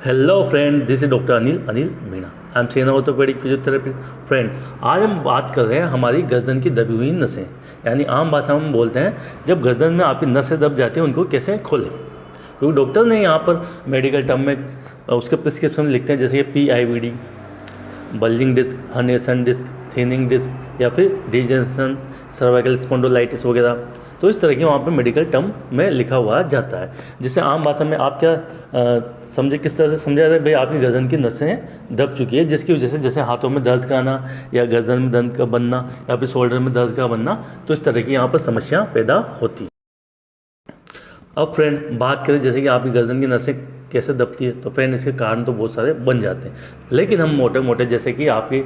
Hello friend, this is doctor Anil Meena. I am Sen orthopaedic physiotherapist. Friend, आज हम बात कर रहे हैं हमारी गर्दन की दबी हुई नसें, यानी आम भाषा में हम बोलते हैं जब गर्दन में आपकी नसें दब जाती हैं उनको कैसे खोलें। क्योंकि डॉक्टर ने यहाँ पर मेडिकल टर्म में उसके प्रिस्क्रिप्शन में लिखते हैं जैसे कि PIVD, bulging disc, herniation disc, thinning disc या फिर डिजेनेरेशन, सर्वाइकल स्पॉन्डिलोलाइटिस वगैरह। तो इस तरह की वहाँ पे मेडिकल टर्म में लिखा हुआ जाता है, जिससे आम भाषा में आप क्या समझे, किस तरह से समझा जाए भाई आपकी गर्दन की नसें दब चुकी है, जिसकी वजह से जैसे हाथों में दर्द का आना या गर्दन में दर्द का बनना या फिर शोल्डर में दर्द का बनना, तो इस तरह की यहाँ पर समस्या पैदा होती है। अब फ्रेंड बात करें जैसे कि आपकी गर्दन की नसें कैसे दबती है, तो फ्रेंड इसके कारण तो बहुत सारे बन जाते हैं, लेकिन हम मोटे मोटे जैसे कि आपकी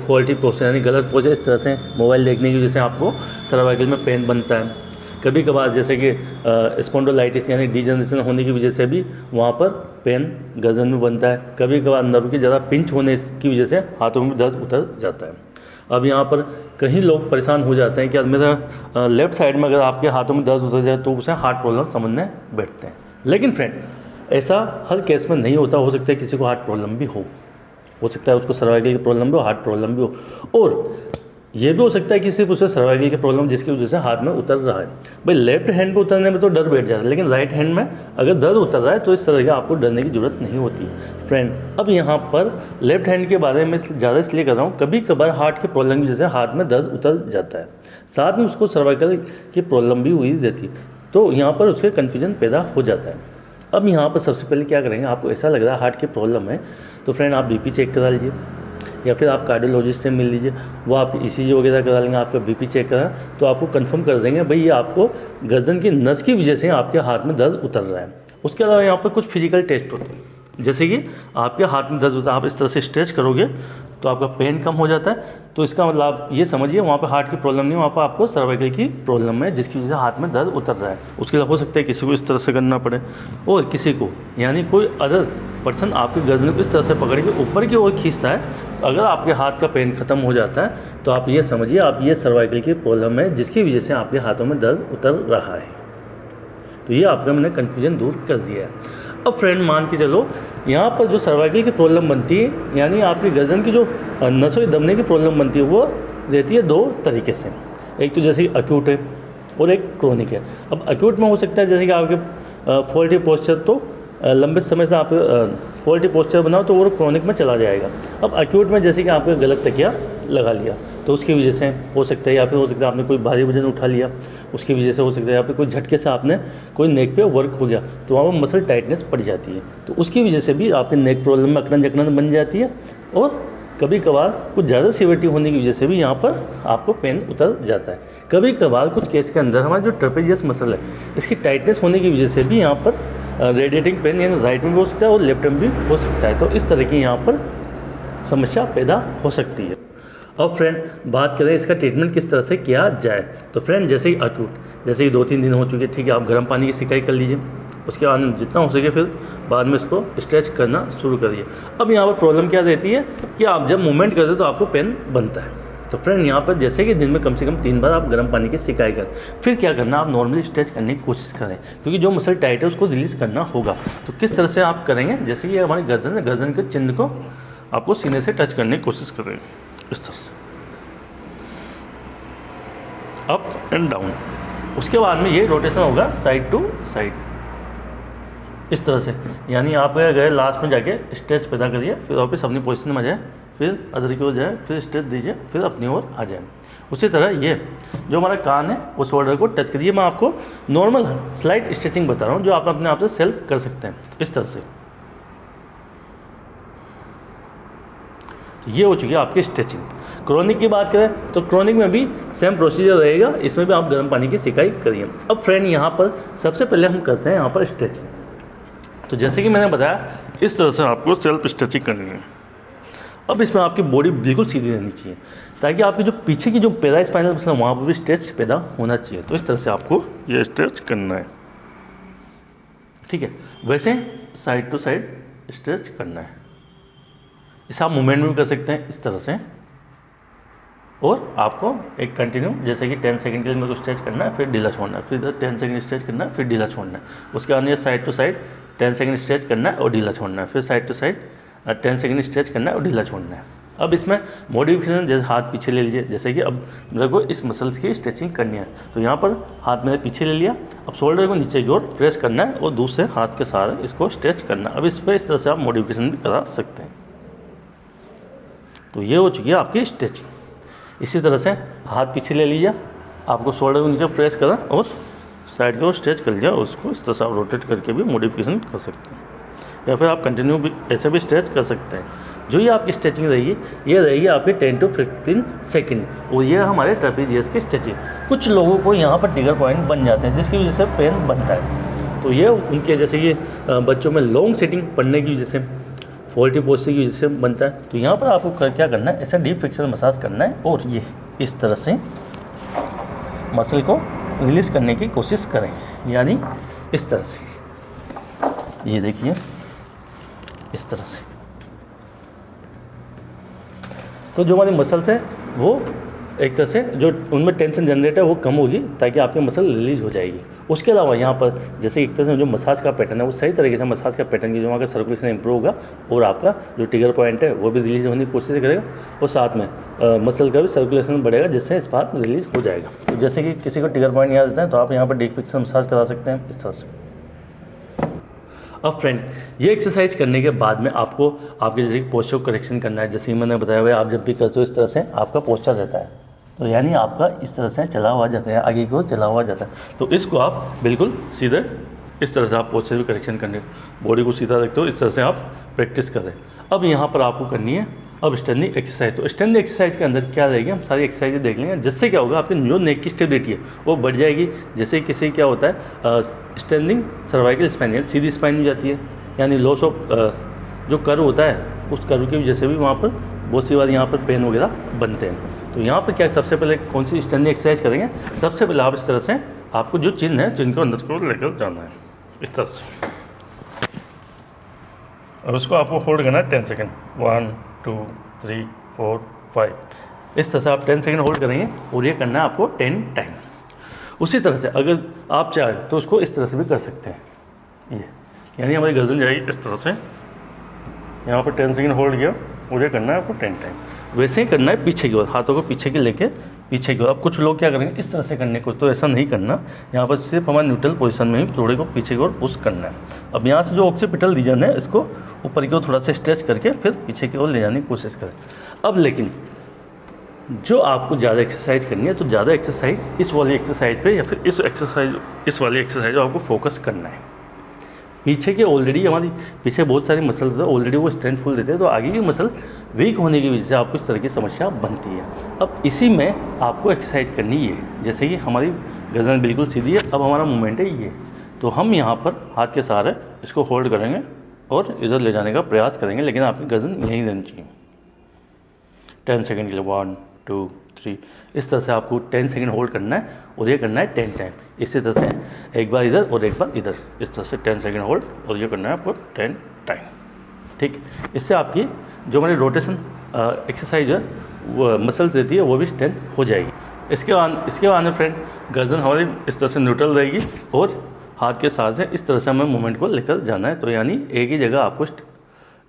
फॉल्टी पोस्चर यानी गलत पोस्चर, इस तरह से मोबाइल देखने की वजह से आपको सर्वाइकल में पेन बनता है। कभी कभार जैसे कि स्पॉन्डिलोलाइटिस यानी डिजेनरेशन होने की वजह से भी वहाँ पर पेन गर्दन में बनता है। कभी कभार नर्व की ज़्यादा पिंच होने की वजह से हाथों में दर्द उतर जाता है। अब यहाँ पर कहीं लोग परेशान हो जाते हैं कि मेरा लेफ्ट साइड में अगर आपके हाथों में दर्द उतर जाए तो उसे हार्ट प्रॉब्लम समझने बैठते हैं, लेकिन फ्रेंड ऐसा हर केस में नहीं होता। हो सकता है किसी को हार्ट प्रॉब्लम भी हो सकता है उसको सर्वाइकल की प्रॉब्लम भी हो, हार्ट प्रॉब्लम भी हो, और ये भी हो सकता है कि सिर्फ उसे सर्वाइकल की प्रॉब्लम जिसकी वजह से हाथ में उतर रहा है। भाई लेफ्ट हैंड पे उतरने में तो डर बैठ जाता है, लेकिन राइट हैंड में अगर दर्द उतर रहा है तो इस तरह का आपको डरने की जरूरत नहीं होती फ्रेंड। अब यहाँ पर लेफ्ट हैंड के बारे में ज़्यादा इसलिए कर रहा हूँ, कभी कभार हार्ट की प्रॉब्लम की वजह से हाथ में दर्द उतर जाता है, साथ में उसको सर्वाइकल की प्रॉब्लम भी हुई रहती, तो यहाँ पर उसके कन्फ्यूजन पैदा हो जाता है। अब यहाँ पर सबसे पहले क्या करेंगे, आपको ऐसा लग रहा है हार्ट की प्रॉब्लम है, तो फ्रेंड आप BP चेक करा लीजिए या फिर आप कार्डियोलॉजिस्ट से मिल लीजिए, वो आपकी ECG वगैरह करा लेंगे, आपका BP चेक करा तो आपको कंफर्म कर देंगे भाई ये आपको गर्दन की नस की वजह से आपके हाथ में दर्द उतर रहा है। उसके अलावा यहाँ पर कुछ फिजिकल टेस्ट होते हैं, जैसे कि आपके हाथ में दर्द होता है, आप इस तरह से स्ट्रेच करोगे तो आपका पेन कम हो जाता है, तो इसका मतलब आप ये समझिए वहाँ पे हार्ट की प्रॉब्लम नहीं, वहाँ पर आपको सर्वाइकल की प्रॉब्लम है जिसकी वजह से हाथ में दर्द उतर रहा है। उसके अलावा हो सकता है किसी को इस तरह से करना पड़े और किसी को यानी कोई अदर पर्सन आपकी गर्दन को इस तरह से पकड़ के ऊपर की ओर खींचता है, तो अगर आपके हाथ का पेन खत्म हो जाता है तो आप ये समझिए आप ये सर्वाइकल की प्रॉब्लम है जिसकी वजह से आपके हाथों में दर्द उतर रहा है। तो ये आपका मैंने कन्फ्यूजन दूर कर दिया है। अब फ्रेंड मान के चलो यहाँ पर जो सर्वाइकल की प्रॉब्लम बनती है यानी आपकी गर्दन की जो नसों दबने की प्रॉब्लम बनती है वो रहती है दो तरीके से, एक तो जैसे कि अक्यूट है और एक क्रोनिक है। अब अक्यूट में हो सकता है जैसे कि आपके फॉल्टी पोस्चर तो लंबे समय से आप फॉल्टी पोस्चर बनाओ तो वो क्रोनिक में चला जाएगा। अब अक्यूट में जैसे कि आपने गलत तकिया लगा लिया तो उसकी वजह से हो सकता है, या फिर हो सकता है आपने कोई भारी वजन उठा लिया उसकी वजह से हो सकता है, या फिर कोई झटके से आपने कोई नेक पे वर्क हो गया तो वहाँ पर मसल टाइटनेस पड़ जाती है, तो उसकी वजह से भी आपके नेक प्रॉब्लम में अकड़न जकड़न बन जाती है। और कभी कभार कुछ ज़्यादा सीवियरिटी होने की वजह से भी यहाँ पर आपको पेन उतर जाता है। कभी कभार कुछ केस के अंदर हमारा जो ट्रेपेजियस मसल है इसकी टाइटनेस होने की वजह से भी यहाँ पर रेडिएटिंग पेन यानी राइट में भी हो सकता है और लेफ्ट में भी हो सकता है, तो इस तरह की यहाँ पर समस्या पैदा हो सकती है। अब फ्रेंड बात करें इसका ट्रीटमेंट किस तरह से किया जाए, तो फ्रेंड जैसे ही अक्यूट, जैसे ही 2-3 दिन हो चुके, ठीक है, आप गर्म पानी की सिकाई कर लीजिए, उसके बाद जितना हो सके फिर बाद में इसको स्ट्रेच करना शुरू करिए। अब यहाँ पर प्रॉब्लम क्या रहती है कि आप जब मूवमेंट करते हो तो आपको पेन बनता है, तो फ्रेंड यहाँ पर जैसे कि दिन में कम से कम 3 बार आप गर्म पानी की सिकाई करें। फिर क्या करना, आप नॉर्मली स्ट्रेच करने की कोशिश करें, क्योंकि जो मसल टाइट है उसको रिलीज़ करना होगा। तो किस तरह से आप करेंगे, जैसे कि हमारी गर्दन के चिन्ह को आपको सीने से टच करने की कोशिश करें, इस तरह से अप एंड डाउन। उसके बाद में ये रोटेशन होगा साइड टू साइड, इस तरह से, यानी आप गए लास्ट में जाके स्ट्रेच पैदा करिए, फिर वापस अपनी पोजीशन में आ जाए, फिर अदर की ओर जाए, फिर स्ट्रेच दीजिए, फिर अपनी ओर आ जाए। उसी तरह ये जो हमारा कान है वो शोल्डर को टच करिए। मैं आपको नॉर्मल स्लाइड स्ट्रेचिंग बता रहा हूँ जो आप अपने आप से सेल्फ कर सकते हैं, इस तरह से। तो ये हो चुकी है आपकी स्ट्रेचिंग। क्रोनिक की बात करें तो क्रोनिक में भी सेम प्रोसीजर रहेगा, इसमें भी आप गर्म पानी की सिकाई करिए। अब फ्रेंड यहाँ पर सबसे पहले हम करते हैं यहाँ पर स्ट्रेचिंग। तो जैसे कि मैंने बताया इस तरह से आपको सेल्फ स्ट्रेचिंग करनी है। अब इसमें आपकी बॉडी बिल्कुल सीधी रहनी चाहिए ताकि आपकी जो पीछे की जो पैरा स्पाइनल मसल है वहाँ पर भी स्ट्रेच पैदा होना चाहिए, तो इस तरह से आपको ये स्ट्रेच करना है, ठीक है। वैसे साइड टू साइड स्ट्रेच करना है, इसे आप मूवमेंट में भी कर सकते हैं इस तरह से, और आपको एक कंटिन्यू जैसे कि 10 सेकंड के लिए मेरे को स्ट्रेच करना है, फिर ढीला छोड़ना है, फिर 10 सेकंड स्ट्रेच करना है, फिर ढीला छोड़ना है। उसके बाद ये side to side 10 second stretch करना है और ढीला छोड़ना है, फिर side to side 10 second stretch करना है और ढीला छोड़ना है। अब इसमें मॉडिफिकेशन, जैसे हाथ पीछे ले लीजिए, जैसे कि अब मेरे को इस मसल्स की स्ट्रेचिंग करनी है, तो यहाँ पर हाथ मैंने पीछे ले लिया, अब शोल्डर को नीचे की ओर प्रेस करना है और दूसरे हाथ के सहारे इसको स्ट्रेच करना है। अब इस पर इस तरह से आप मॉडिफिकेशन भी करा सकते हैं। तो ये हो चुकी है आपकी स्ट्रेचिंग। इसी तरह से हाथ पीछे ले लीजिए, आपको शोल्डर को नीचे प्रेस करा और साइड की ओर स्ट्रेच कर लिया, उसको इस तरह से आप रोटेट करके भी मॉडिफिकेशन कर सकते हैं, या फिर आप कंटिन्यू भी ऐसे भी स्ट्रेच कर सकते हैं। जो ये आपकी स्ट्रेचिंग रहेगी, ये रहेगी आपकी 10 to 15 सेकेंड, और ये हमारे ट्रेपेजियस की स्ट्रेचिंग। कुछ लोगों को यहाँ पर ट्रिगर पॉइंट बन जाते हैं जिसकी वजह से पेन बनता है। तो ये उनके जैसे कि बच्चों में लॉन्ग सिटिंग पढ़ने की वजह से, फोल्टी पोस्चर की वजह से बनता है। तो यहाँ पर आपको क्या करना है, ऐसा डीप फ्लेक्शन मसाज करना है और ये इस तरह से मसल को रिलीज करने की कोशिश करें, यानी इस तरह से, ये देखिए इस तरह से। तो जो हमारी मसल्स है वो एक तरह से जो उनमें टेंशन जनरेट है वो कम होगी, ताकि आपकी मसल रिलीज हो जाएगी। उसके अलावा यहाँ पर जैसे एक तरह से जो मसाज का पैटर्न है वो सही तरीके से मसाज का पैटर्न की, जो वहाँ का सर्कुलेशन इंप्रूव होगा और आपका जो ट्रिगर पॉइंट है वो भी रिलीज होने की कोशिश करेगा, और साथ में मसल का भी सर्कुलेशन बढ़ेगा, जिससे इस बार रिलीज हो जाएगा। तो जैसे कि किसी को ट्रिगर पॉइंट याद रहता है तो आप यहाँ पर डीप फ्लेक्शन मसाज करा सकते हैं इस तरह से। अब फ्रेंड, ये एक्सरसाइज करने के बाद में आपको आपके जैसे पोस्चर को करेक्शन करना है। जैसे ही मैंने बताया हुआ, आप जब भी करते हो इस तरह से आपका पोस्चर रहता है, तो यानी आपका इस तरह से चला हुआ जाता है, आगे की ओर चला हुआ जाता है। तो इसको आप बिल्कुल सीधे इस तरह से आप पोस्चर भी करेक्शन करने, बॉडी को सीधा रखते हो, इस तरह से आप प्रैक्टिस करें। अब यहाँ पर आपको करनी है अब स्टैंडिंग एक्सरसाइज। तो स्टैंडिंग एक्सरसाइज के अंदर क्या रहेगी, हम सारी एक्सरसाइज देख लेंगे, जिससे क्या होगा आपकी जो नेक की स्टेबिलिटी है वो बढ़ जाएगी। जैसे किसी क्या होता है स्टैंडिंग सर्वाइकल स्पाइन, यानी सीधी स्पाइन हो जाती है, यानी लॉस ऑफ जो कर्व होता है उस कर्व की वजह से भी वहाँ पर बहुत सी बार यहाँ पर पेन वगैरह बनते हैं। तो यहाँ पर क्या सबसे पहले कौन सी स्टैंडिंग एक्सरसाइज करेंगे, सबसे पहले आप इस तरह से आपको जो चिन्ह है चिन्ह को अंदर को लेकर जाना है इस तरह से, और उसको आपको होल्ड करना है 10 सेकेंड, 1 2 3 4 5। इस तरह से आप 10 सेकेंड होल्ड करेंगे और ये करना है आपको 10 टाइम। उसी तरह से अगर आप चाहें तो उसको इस तरह से भी कर सकते हैं, ये यानी हमारी गर्दन जाएगी इस तरह से, यहाँ पर 10 सेकेंड होल्ड किया और ये करना है आपको 10 टाइम। वैसे ही करना है पीछे की ओर, हाथों को पीछे की लेके पीछे की ओर। अब कुछ लोग क्या करेंगे इस तरह से करने को, तो ऐसा नहीं करना, यहाँ पर सिर्फ हमारे न्यूट्रल पोजीशन में ही थोड़े को पीछे की ओर पुश करना है। अब यहाँ से जो ऑक्सीपिटल रीजन है इसको ऊपर की ओर थोड़ा सा स्ट्रेच करके फिर पीछे की ओर ले जाने की कोशिश करें। अब लेकिन जो आपको ज़्यादा एक्सरसाइज करनी है तो ज़्यादा एक्सरसाइज इस वाली एक्सरसाइज पे या फिर इस वाली एक्सरसाइज आपको फोकस करना है। पीछे के ऑलरेडी हमारी पीछे बहुत सारी मसल्स है, ऑलरेडी वो स्ट्रेंथफुल देते हैं, तो आगे की मसल वीक होने की वजह से आपको इस तरह की समस्या बनती है। अब इसी में आपको एक्सरसाइज करनी है, जैसे कि हमारी गर्दन बिल्कुल सीधी है, अब हमारा मूवमेंट है ये, तो हम यहाँ पर हाथ के सहारे इसको होल्ड करेंगे और इधर ले जाने का प्रयास करेंगे, लेकिन आपकी गर्दन यहीं रहनी चाहिए। 10 सेकेंड के लिए 1 2 3, इस तरह से आपको 10 सेकेंड होल्ड करना है और ये करना है 10 टाइम। इसी तरह से एक बार इधर और एक बार इधर, इस तरह से 10 सेकेंड होल्ड और ये करना है आपको 10 टाइम। ठीक, इससे आपकी जो हमारी रोटेशन एक्सरसाइज है वो मसल्स रहती है वो भी स्ट्रेंथ हो जाएगी। इसके बाद में फ्रेंड गर्दन हमारी इस तरह से न्यूट्रल रहेगी और हाथ के साथ से इस तरह से हमें मूवमेंट को लेकर जाना है। तो यानी एक ही जगह आपको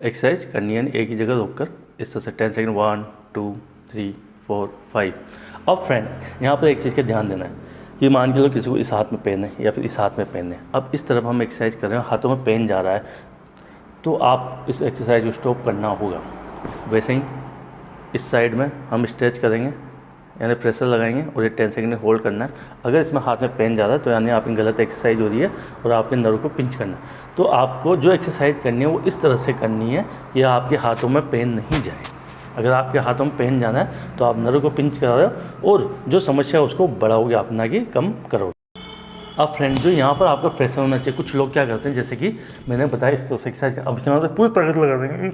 एक्सरसाइज करनी है, यानी एक ही जगह रोक कर इस तरह से 10 सेकेंड 1 2 3 4 5। अब फ्रेंड यहाँ पर एक चीज़ का ध्यान देना है कि मान के लो किसी को इस हाथ में पेन है या फिर इस हाथ में पेन है, अब इस तरफ हम एक्सरसाइज कर रहे हैं, हाथों में पेन जा रहा है, तो आप इस एक्सरसाइज को स्टॉप करना होगा। वैसे ही इस साइड में हम स्ट्रेच करेंगे, यानी प्रेशर लगाएंगे और ये 10 सेकेंड होल्ड करना है। अगर इसमें हाथ में पेन जा रहा है तो यानी आपकी गलत एक्सरसाइज हो रही है और आपके नर्व को पिंच करना है। तो आपको जो एक्सरसाइज करनी है वो इस तरह से करनी है कि आपके हाथों में पेन नहीं जाए। अगर आपके हाथों में पेन जाना है तो आप नर्व को पिंच करा रहे हो और जो समस्या है उसको बढ़ाओगे आप, ना कि कम करोगे। अब फ्रेंड जो यहाँ पर आपका प्रेशर होना चाहिए, कुछ लोग क्या करते हैं जैसे कि मैंने बताया इस तरह से एक्सरसाइज, अब यहाँ पर पूरी ताकत लगा देंगे,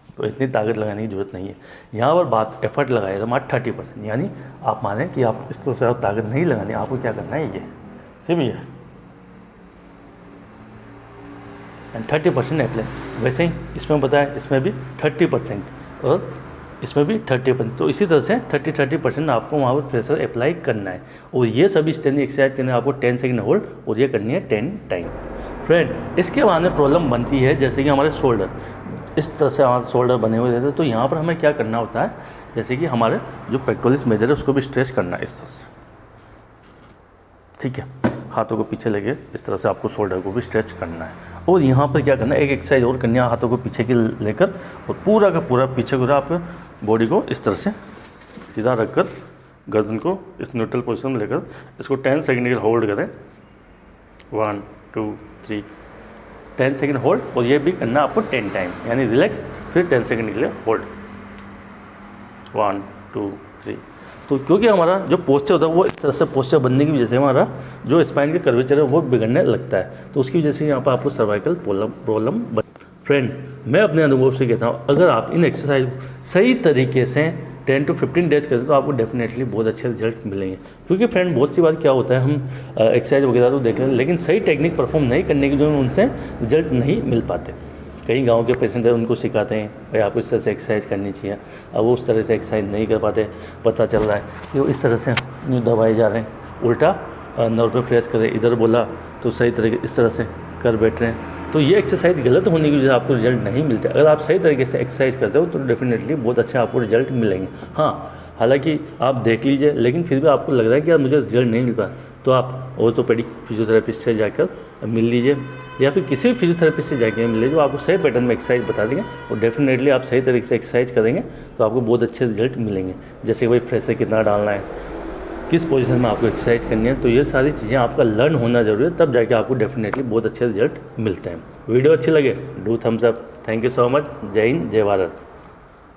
तो इतनी ताकत लगाने की जरूरत नहीं है। यहाँ पर बात एफर्ट लगाए तो हमारा 30%, यानी आप माने कि आप इस तरह से आप ताकत नहीं लगानी, आपको क्या करना है ये सिर्फ ये एंड 30% अप्लाई। वैसे ही इसमें बताया इसमें भी 30% और इसमें भी 30%, तो इसी तरह से 30% आपको वहाँ पर प्रेशर अप्लाई करना है। और ये सभी स्टैंडिंग एक्सरसाइज करने आपको 10 सेकेंड होल्ड और ये करनी है 10 टाइम। फ्रेंड इसके बाद में प्रॉब्लम बनती है जैसे कि हमारे शोल्डर, इस तरह से हमारे शोल्डर बने हुए रहते हैं। तो यहाँ पर हमें क्या करना होता है, जैसे कि हमारे जो पेक्टोरलिस मेजर है उसको भी स्ट्रेच करना है इस तरह से, ठीक है। हाथों को पीछे लेके इस तरह से आपको शोल्डर को भी स्ट्रेच करना है। और यहाँ पर क्या करना है, एक एक्सरसाइज और करनी है, हाथों को पीछे की लेकर और पूरा का पूरा पीछे को आप बॉडी को इस तरह से सीधा रखकर गर्दन को इस न्यूट्रल पोजीशन में लेकर इसको 10 सेकंड के लिए होल्ड करें। 1 2 3 10 सेकंड होल्ड, और ये भी करना आपको 10 टाइम, यानी रिलैक्स फिर 10 सेकंड के लिए होल्ड। 1 2 3। तो क्योंकि हमारा जो पोस्चर होता है वो इस तरह से पोस्चर बनने की वजह से हमारा जो स्पाइन का कर्वेचर है वो बिगड़ने लगता है। तो उसकी वजह से यहाँ पर आपको सर्वाइकल प्रॉब्लम फ्रेंड मैं अपने अनुभव से कहता हूँ, अगर आप इन एक्सरसाइज सही तरीके से 10 to 15 डेज करते तो आपको डेफिनेटली बहुत अच्छे रिजल्ट मिलेंगे। क्योंकि फ्रेंड बहुत सी बार क्या होता है, हम एक्सरसाइज वगैरह तो देख लें लेकिन सही टेक्निक परफॉर्म नहीं करने की जो उनसे रिजल्ट नहीं मिल पाते। कई गांव के पेशेंट हैं, उनको सिखाते हैं भाई आपको इस तरह से एक्सरसाइज करनी चाहिए, अब वो उस तरह से एक्सरसाइज नहीं कर पाते, पता चल रहा है कि वो इस तरह से यूँ दबाए जा रहे हैं, उल्टा नर्व पे प्रेस करें, इधर बोला तो सही तरीके इस तरह से कर बैठ रहे हैं। तो ये एक्सरसाइज गलत होने की वजह से आपको रिजल्ट नहीं मिलते। अगर आप सही तरीके से एक्सरसाइज करते हो तो डेफिनेटली बहुत अच्छे आपको रिजल्ट मिलेंगे। हाँ, हालांकि आप देख लीजिए लेकिन फिर भी आपको लग रहा है कि यार मुझे रिजल्ट नहीं मिल पाया, तो आप ऑर्थोपेडिक फिजियोथेरेपिस्ट से जाकर मिल लीजिए या फिर किसी भी फिजियोथेरेपिस्ट से जाकर मिल लीजिए, जो आपको सही पैटर्न में एक्सरसाइज बता देंगे और डेफिनेटली आप सही तरीके से एक्सरसाइज करेंगे तो आपको बहुत अच्छे रिजल्ट मिलेंगे। जैसे भाई प्रेशर कितना डालना है, किस पोजीशन में आपको एक्सरसाइज करनी है, तो ये सारी चीज़ें आपका लर्न होना जरूरी है, तब जाके आपको डेफिनेटली बहुत अच्छे रिजल्ट मिलते हैं। वीडियो अच्छी लगे do thumbs up. Thank you so much. जय हिंद, जय भारत।